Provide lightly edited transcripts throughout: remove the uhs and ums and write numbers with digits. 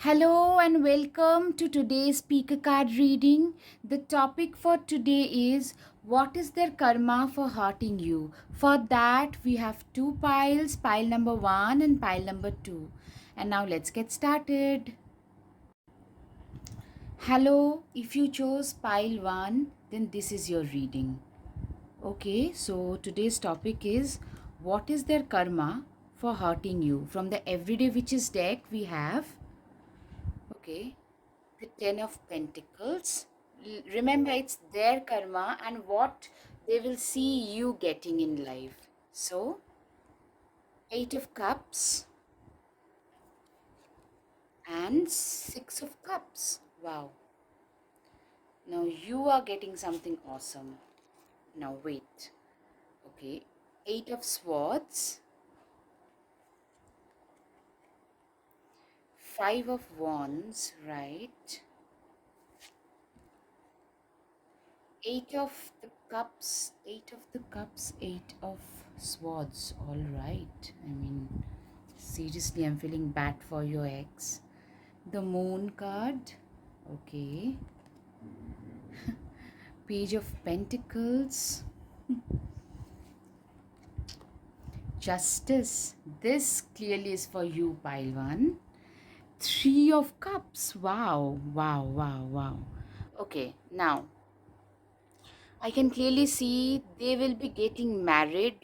Hello and welcome to today's speaker card reading. The topic for today is what is their karma for hurting you? For that, we have two piles, pile number 1 and pile number 2. And now let's get started. Hello, if you chose pile 1, then this is your reading. Okay, so today's topic is what is their karma for hurting you? From the Everyday Witches deck, we have, okay, the Ten of Pentacles. Remember, it's their karma and what they will see you getting in life. So, Eight of Cups and Six of Cups. Wow. Now you are getting something awesome. Now wait. Okay. Eight of Swords. Five of Wands, right? Eight of the Cups, Eight of the Cups, Eight of Swords. All right. I mean, seriously, I'm feeling bad for your ex. The Moon card. Okay. Page of Pentacles. Justice. This clearly is for you, pile 1. Three of Cups. Wow, wow, wow, wow. Okay, now I can clearly see they will be getting married.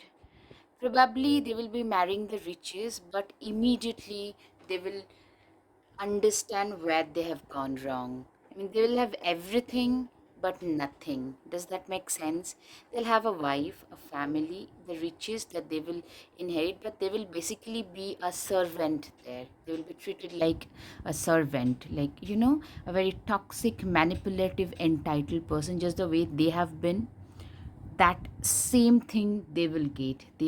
Probably they will be marrying the riches, but immediately they will understand where they have gone wrong. I mean, they will have everything but nothing. Does that make sense? They'll have a wife, a family, the riches that they will inherit, but they will basically be a servant there. They will be treated like a servant, like, a very toxic, manipulative, entitled person, just the way they have been. That same thing they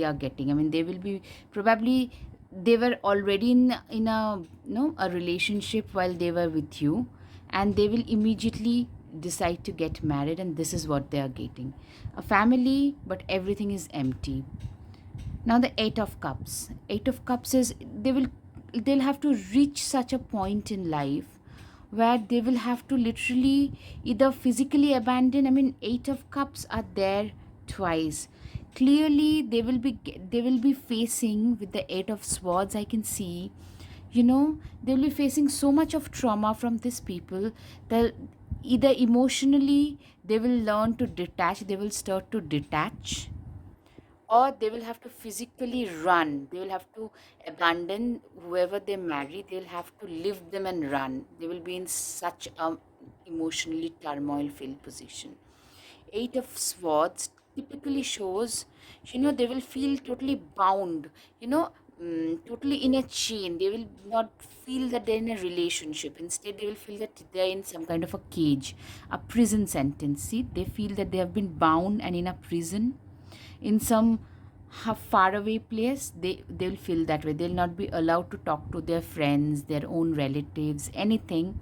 are getting. I mean, they will be probably, they were already in a a relationship while they were with you, and they will immediately decide to get married, and this is what they are getting: a family, but everything is empty. Now the Eight of Cups is they'll have to reach such a point in life where they will have to literally either physically abandon. I mean, Eight of Cups are there twice. Clearly they will be facing with the Eight of Swords. I can see, they will be facing so much of trauma from these people that either emotionally they will learn to detach, they will start to detach, or they will have to physically run. They will have to abandon whoever they marry. They will have to leave them and run. They will be in such a emotionally turmoil filled position. Eight of Swords typically shows, they will feel totally bound, totally in a chain. They will not feel that they're in a relationship. Instead, they will feel that they're in some kind of a cage, a prison sentence. See, they feel that they have been bound and in a prison in some faraway place. They'll feel that way. They'll not be allowed to talk to their friends, their own relatives, anything.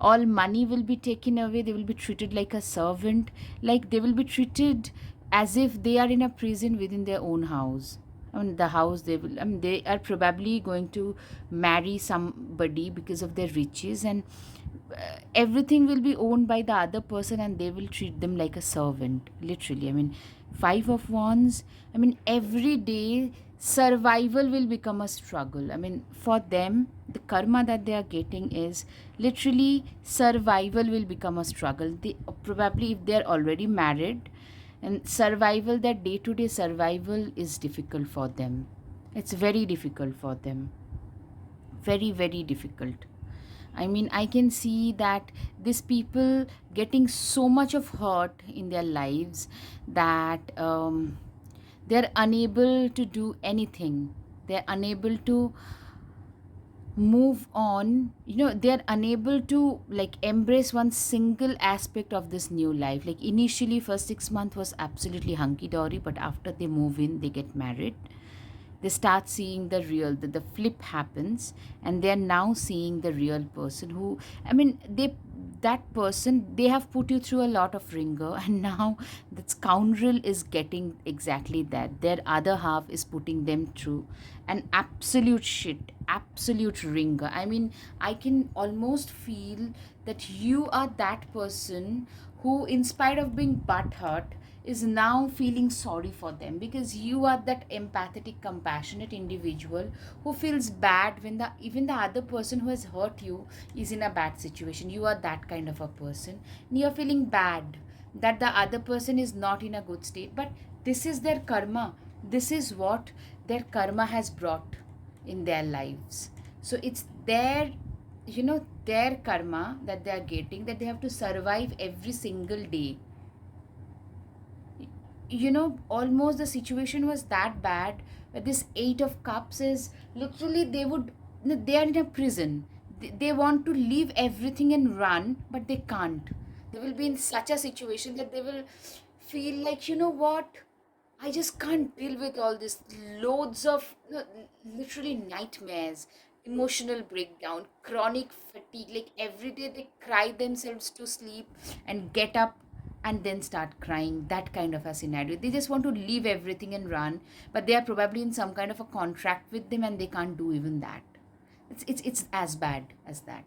All money will be taken away. They will be treated like a servant, like they will be treated as if they are in a prison within their own house. I mean, the house they will, I mean, they are probably going to marry somebody because of their riches, and everything will be owned by the other person, and they will treat them like a servant, literally. I mean, Five of Wands, I mean, every day survival will become a struggle. I mean, for them, the karma that they are getting is literally survival will become a struggle. They probably, if they are already married, and survival, that day to day survival is difficult for them. It's very difficult for them, very, very difficult. I mean, I can see that these people getting so much of hurt in their lives that they're unable to do anything. They're unable to move on. They're unable to like embrace one single aspect of this new life. Like initially, first 6 months was absolutely hunky dory, but after they move in, they get married. They start seeing the real, the flip happens, and they're now seeing the real person who, I mean, that person, they have put you through a lot of ringer, and now that scoundrel is getting exactly that. Their other half is putting them through an absolute shit, absolute ringer. I mean, I can almost feel that you are that person who, in spite of being butthurt, is now feeling sorry for them, because you are that empathetic, compassionate individual who feels bad when the even the other person who has hurt you is in a bad situation. You are that kind of a person, and you're feeling bad that the other person is not in a good state. But this is their karma. This is what their karma has brought in their lives. So it's their, their karma that they are getting, that they have to survive every single day. Almost the situation was that bad, but this Eight of Cups is literally, they are in a prison. They want to leave everything and run, but they can't. They will be in such a situation that they will feel like, what, I just can't deal with all this. Loads of, literally nightmares, emotional breakdown, chronic fatigue. Like every day they cry themselves to sleep and get up and then start crying. That kind of a scenario. They just want to leave everything and run, but they are probably in some kind of a contract with them and they can't do even that. It's as bad as that.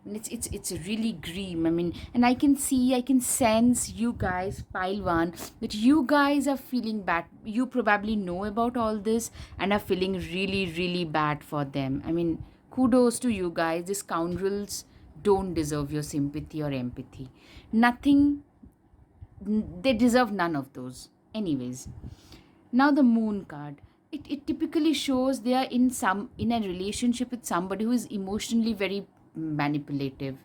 And it's really grim. I mean, and I can sense you guys, pile one, that you guys are feeling bad. You probably know about all this and are feeling really, really bad for them. I mean, kudos to you guys. These scoundrels don't deserve your sympathy or empathy. Nothing. They deserve none of those. Anyways, now the moon card. It typically shows they are in a relationship with somebody who is emotionally very manipulative.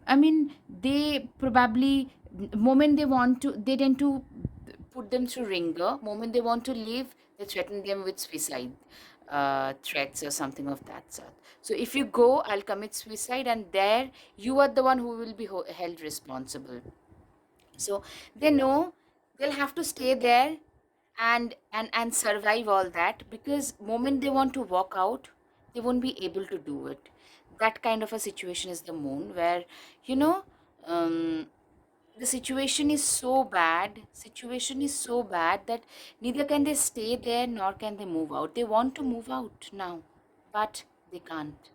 I mean, they probably, moment they want to, they tend to put them through ringer. Moment they want to leave, they threaten them with suicide threats or something of that sort. So if you go, I'll commit suicide, and there you are the one who will be held responsible. So they know they'll have to stay there and survive all that, because moment they want to walk out, they won't be able to do it. That kind of a situation is the moon, where, you know um, the situation is so bad that neither can they stay there nor can they move out. They want to move out now, but they can't.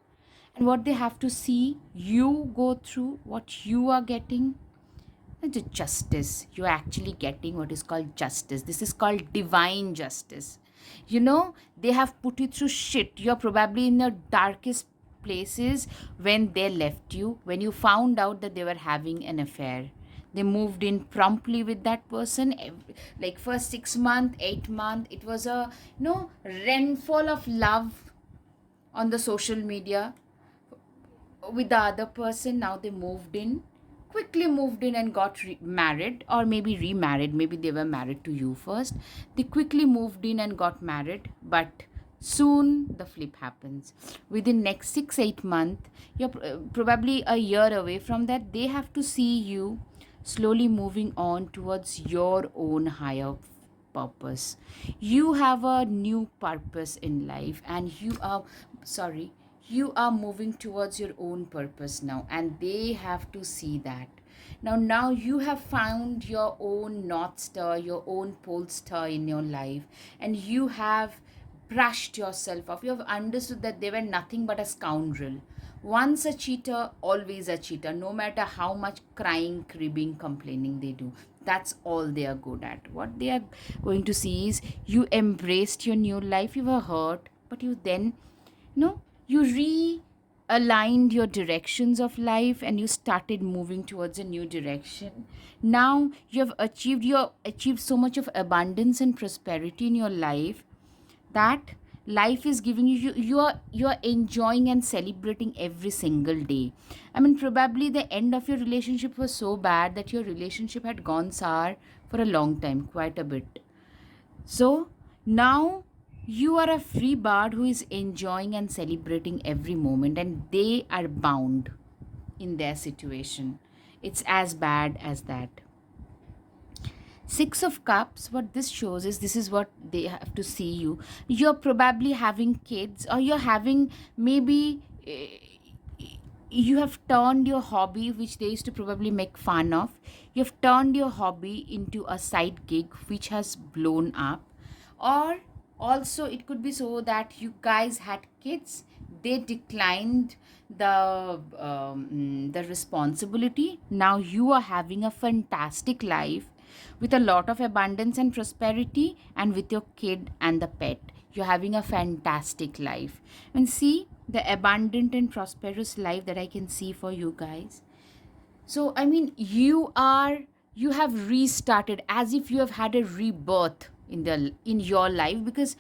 And what they have to see you go through, what you are getting, the justice. You're actually getting what is called justice. This is called divine justice. They have put you through shit. You're probably in the darkest places when they left you, when you found out that they were having an affair. They moved in promptly with that person. Like first 6 month, 8 month, it was a rainfall of love on the social media with the other person. Now they quickly moved in and got married, or maybe remarried. Maybe they were married to you first. They quickly moved in and got married, but soon the flip happens. Within next 6 8 months, you're probably a year away from that. They have to see you slowly moving on towards your own higher purpose. You have a new purpose in life, and you are moving towards your own purpose now, and they have to see that. Now you have found your own north star, your own pole star in your life, and you have brushed yourself off. You have understood that they were nothing but a scoundrel. Once a cheater, always a cheater, no matter how much crying, cribbing, complaining they do. That's all they are good at. What they are going to see is you embraced your new life. You were hurt, but you then, you realigned your directions of life and you started moving towards a new direction. Now you have achieved so much of abundance and prosperity in your life, that life is giving you are enjoying and celebrating every single day. I mean, probably the end of your relationship was so bad that your relationship had gone sour for a long time, quite a bit. So now you are a free bard who is enjoying and celebrating every moment, and they are bound in their situation. It's as bad as that. Six of Cups, what this shows is this is what they have to see you. You're probably having kids, or you're having maybe you have turned your hobby, which they used to probably make fun of, you've turned your hobby into a side gig which has blown up. Or also, it could be so that you guys had kids, they declined the responsibility. Now you are having a fantastic life with a lot of abundance and prosperity, and with your kid and the pet you're having a fantastic life. And see the abundant and prosperous life that I can see for you guys. So I mean, you have restarted, as if you have had a rebirth in your life, because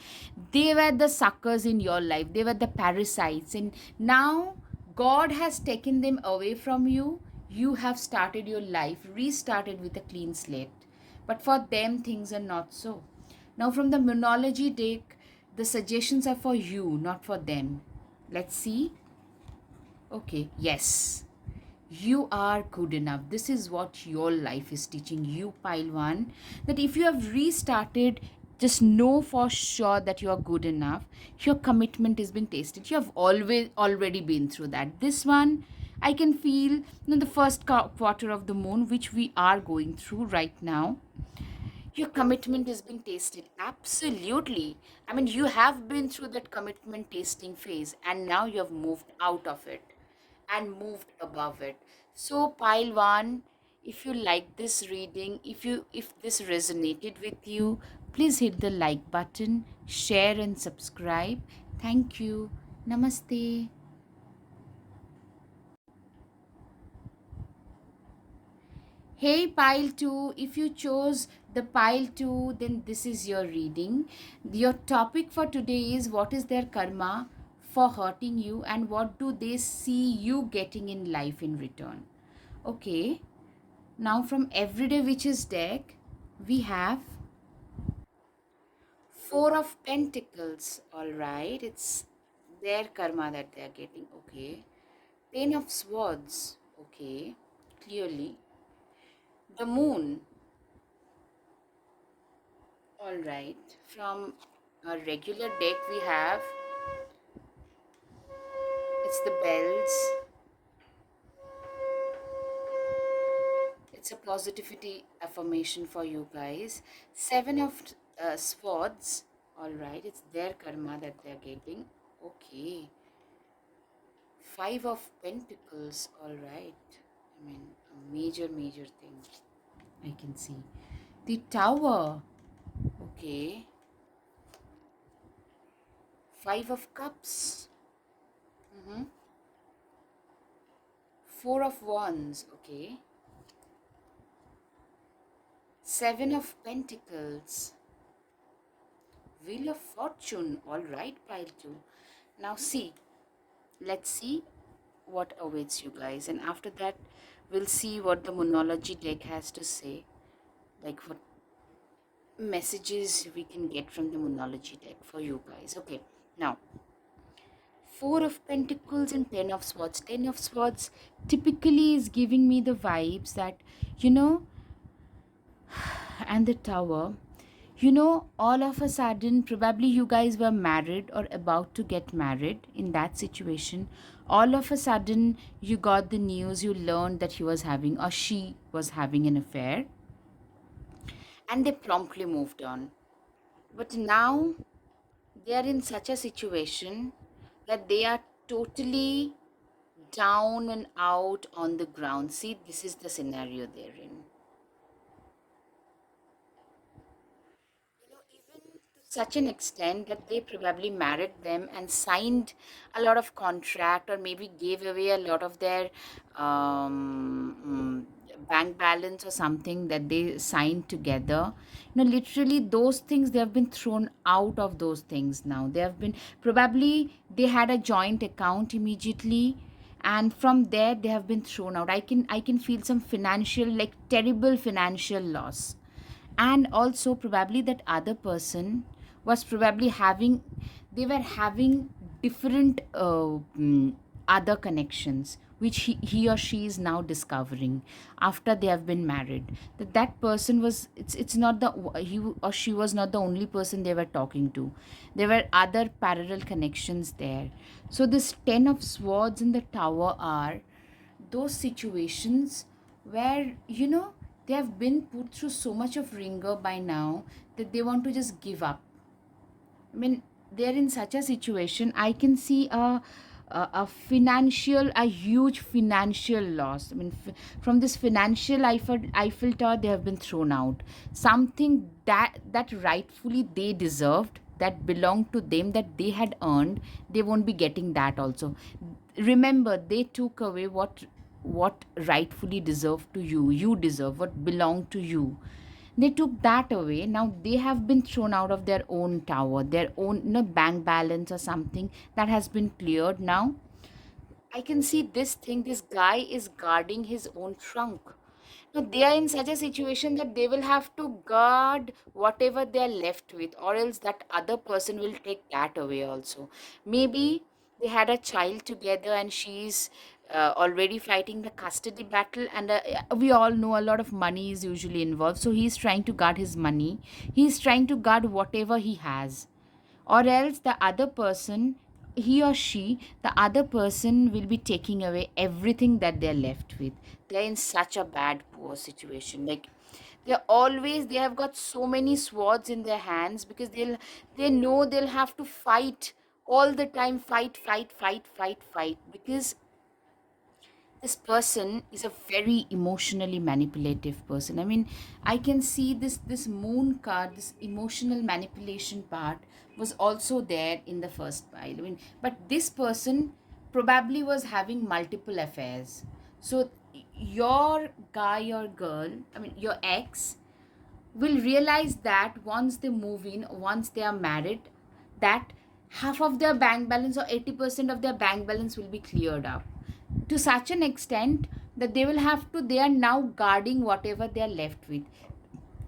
they were the suckers in your life, they were the parasites, and now God has taken them away from you. You have started your life, restarted with a clean slate. But for them, things are not so. Now, from the Monology deck, the suggestions are for you, not for them. Let's see. Okay, yes. You are good enough. This is what your life is teaching you, pile one. That if you have restarted, just know for sure that you are good enough. Your commitment has been tasted. You have always already been through that. This one, I can feel, the first quarter of the moon, which we are going through right now. Your commitment has been tasted. Absolutely. I mean, you have been through that commitment tasting phase, and now you have moved out of it and moved above it. So, pile one, if you like this reading, if this resonated with you, please hit the like button, share and subscribe. Thank you. Namaste. Hey, pile 2, if you chose the pile 2, then this is your reading. Your topic for today is what is their karma for hurting you, and what do they see you getting in life in return. Okay, now from Everyday Witches deck, we have Four of Pentacles. All right, it's their karma that they are getting. Okay, Ten of Swords. Okay, clearly. The Moon. All right. From a regular deck, we have it's the bells. It's a positivity affirmation for you guys. Seven of swords. All right. It's their karma that they're getting. Okay. Five of pentacles. All right. I mean, a major thing I can see. The tower. Okay. Five of cups. Four of wands. Okay. Seven of pentacles. Wheel of fortune. All right, pile two. Now see, let's see what awaits you guys, and after that we'll see what the Monology deck has to say, like what messages we can get from the Monology deck for you guys. Okay, now Four of Pentacles and Ten of Swords. Ten of Swords typically is giving me the vibes that, you know, and the Tower, all of a sudden, probably you guys were married or about to get married. In that situation, all of a sudden, you got the news, you learned that he was having or she was having an affair, and they promptly moved on. But now they are in such a situation that they are totally down and out on the ground. See, this is the scenario they're in. Even to such an extent that they probably married them and signed a lot of contract, or maybe gave away a lot of their bank balance or something that they signed together. Literally those things, they have been thrown out of those things. Now they have been, probably they had a joint account immediately, and from there they have been thrown out. I can feel some financial, like terrible financial loss. And also probably that other person was probably having, they were having different other connections which he or she is now discovering after they have been married. That person was, it's not the, he or she was not the only person they were talking to. There were other parallel connections there. So this 10 of swords in the tower are those situations where, they have been put through so much of ringer by now that they want to just give up. I mean, they're in such a situation. I can see a huge financial loss. I mean, from this financial Eiffel Tower, they have been thrown out. Something that rightfully they deserved, that belonged to them, that they had earned, they won't be getting that also. Remember, they took away what rightfully deserved to you. You deserve what belonged to you. They took that away. Now they have been thrown out of their own tower, their own, bank balance or something that has been cleared now. I can see this thing. This guy is guarding his own trunk. Now they are in such a situation that they will have to guard whatever they are left with, or else that other person will take that away also. Maybe they had a child together and she's already fighting the custody battle, and we all know a lot of money is usually involved. So he's trying to guard his money. He's trying to guard whatever he has, or else the other person, he or she, the other person will be taking away everything that they're left with. They're in such a bad poor situation. Like, they have got so many swords in their hands, because they know they'll have to fight all the time. Fight, fight, fight, fight, fight, because this person is a very emotionally manipulative person. I mean, I can see this moon card, this emotional manipulation part was also there in the first pile. I mean, but this person probably was having multiple affairs. So your guy or girl, I mean your ex, will realize that once they move in, once they are married, that half of their bank balance or 80% of their bank balance will be cleared up, to such an extent that they are now guarding whatever they are left with.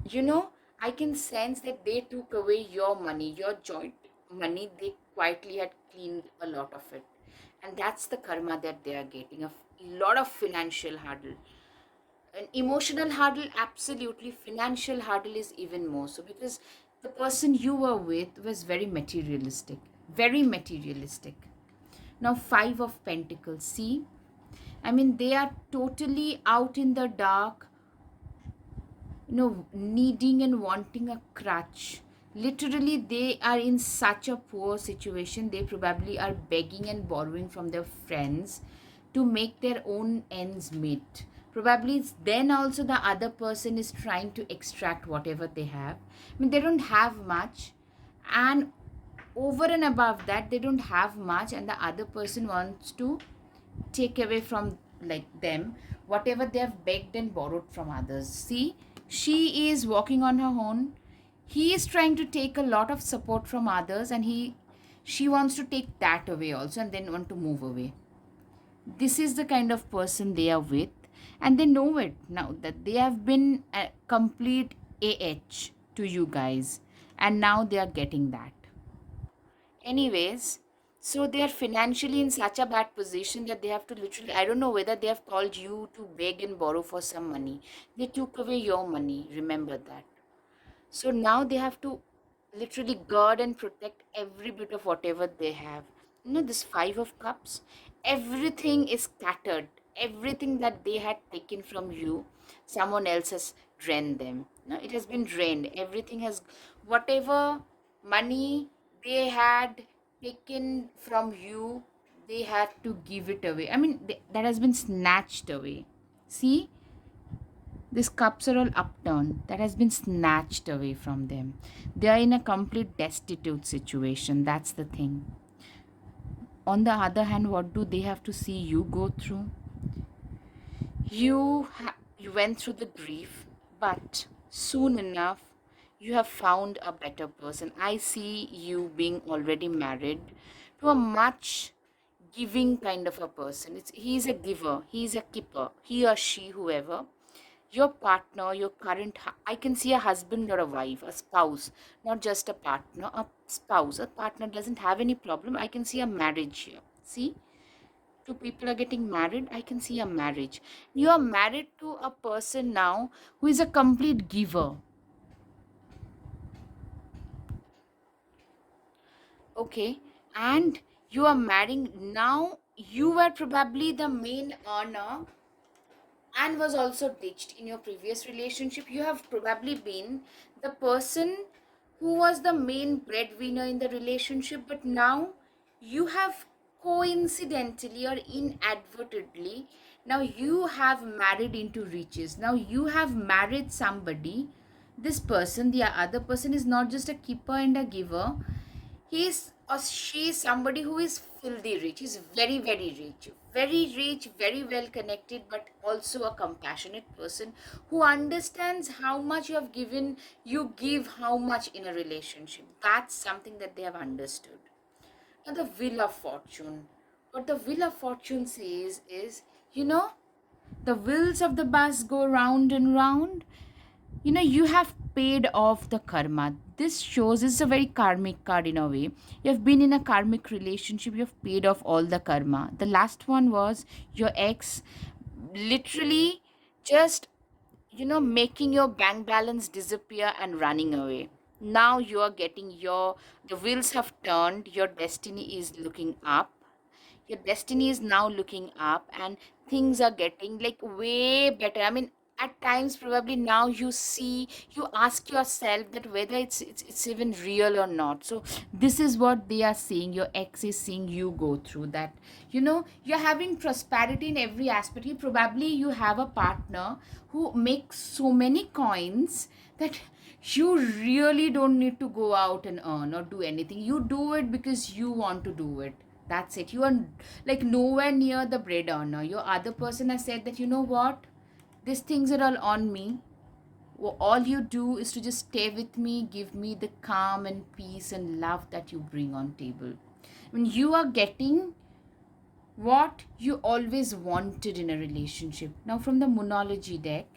you know I can sense that they took away your money, your joint money. They quietly had cleaned a lot of it, and that's the karma that they are getting. A lot of financial hurdle, an emotional hurdle, absolutely. Financial hurdle is even more so, because the person you were with was very materialistic, very materialistic. Now, Five of Pentacles, see, I mean, they are totally out in the dark, needing and wanting a crutch. Literally, they are in such a poor situation. They probably are begging and borrowing from their friends to make their own ends meet. Probably then also the other person is trying to extract whatever they have. I mean, they don't have much, and over and above that, they don't have much, and the other person wants to take away from, like, them whatever they have begged and borrowed from others. See, she is walking on her own. He is trying to take a lot of support from others, and she wants to take that away also, and then want to move away. This is the kind of person they are with, and they know it now, that they have been a complete to you guys, and now they are getting that. Anyways, so they are financially in such a bad position that they have to literally, I don't know whether they have called you to beg and borrow for some money. They took away your money, remember that. So now they have to literally guard and protect every bit of whatever they have. This Five of Cups, everything is scattered. Everything that they had taken from you, someone else has drained them. It has been drained. Everything has, whatever money they had taken from you, they had to give it away. I mean, that has been snatched away. See, these cups are all upturned. That has been snatched away from them. They are in a complete destitute situation. That's the thing. On the other hand, what do they have to see you go through? You went through the grief, but soon enough, you have found a better person. I see you being already married to a much giving kind of a person. He's a giver, he's a keeper, he or she, whoever. Your partner, your current, I can see a husband or a wife, a spouse, not just a partner, a spouse. A partner doesn't have any problem. I can see a marriage here. See? Two people are getting married. I can see a marriage. You are married to a person now who is a complete giver. Okay. And you are marrying now. You were probably the main earner and was also ditched in your previous relationship. You have probably been the person who was the main breadwinner in the relationship, but now you have coincidentally or inadvertently, now you have married into riches. Now you have married somebody. This person, the other person, is not just a keeper and a giver. He's or she is somebody who is filthy rich. He's very rich, very well connected, but also a compassionate person who understands how much you have given, you give how much in a relationship. That's something that they have understood. Now, the Wheel of Fortune. What the Wheel of Fortune says is, you know, the wheels of the bus go round and round. You have paid off the karma. This shows it's a very karmic card in a way. You have been in a karmic relationship, you have paid off all the karma. The last one was your ex literally just making your bank balance disappear and running away. Now you are getting the wheels have turned, your destiny is looking up. Your destiny is now looking up and things are getting like way better. I mean, at times probably now you ask yourself that whether it's even real or not. So this is what they are seeing, your ex is seeing you go through that. You're having prosperity in every aspect. You have a partner who makes so many coins that you really don't need to go out and earn or do anything. You do it because you want to do it. That's it. You are like nowhere near the bread earner. Your other person has said that, you know what, these things are all on me. All you do is to just stay with me, give me the calm and peace and love that you bring on table. When you are getting what you always wanted in a relationship. Now, from the Moonology deck,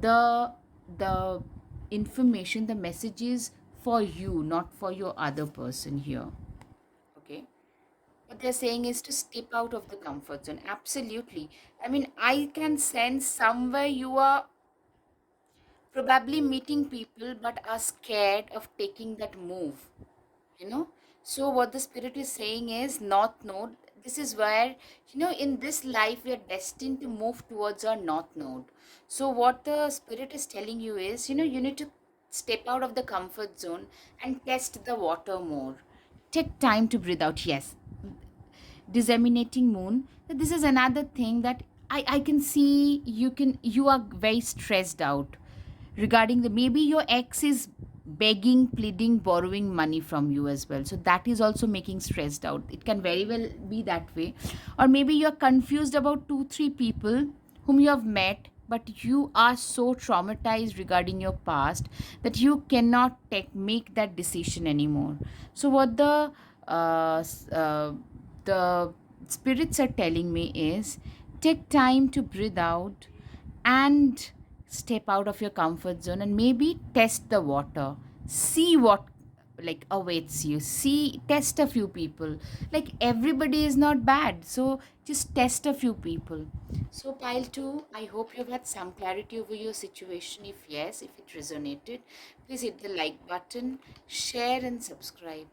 the the information, the message is for you, not for your other person here. Okay. What they're saying is to step out of the comfort zone. Absolutely. I mean, I can sense somewhere you are probably meeting people but are scared of taking that move. you know so what the spirit is saying is north node. This is where, in this life we are destined to move towards our north node. So what the spirit is telling you is, you need to step out of the comfort zone and test the water more. Take time to breathe out. Yes, disseminating moon, this is another thing that I can see. You are very stressed out regarding the, maybe your ex is begging, pleading, borrowing money from you as well, so that is also making stressed out. It can very well be that way. Or maybe you're confused about 2 3 people whom you have met, but you are so traumatized regarding your past that you cannot make that decision anymore. So what the spirits are telling me is, take time to breathe out and step out of your comfort zone and maybe test the water. See what like awaits you. See, test a few people. Like, everybody is not bad, so just test a few people. So pile 2, I hope you've had some clarity over your situation. If yes, if it resonated, please hit the like button, share and subscribe.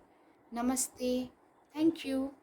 Namaste. Thank you.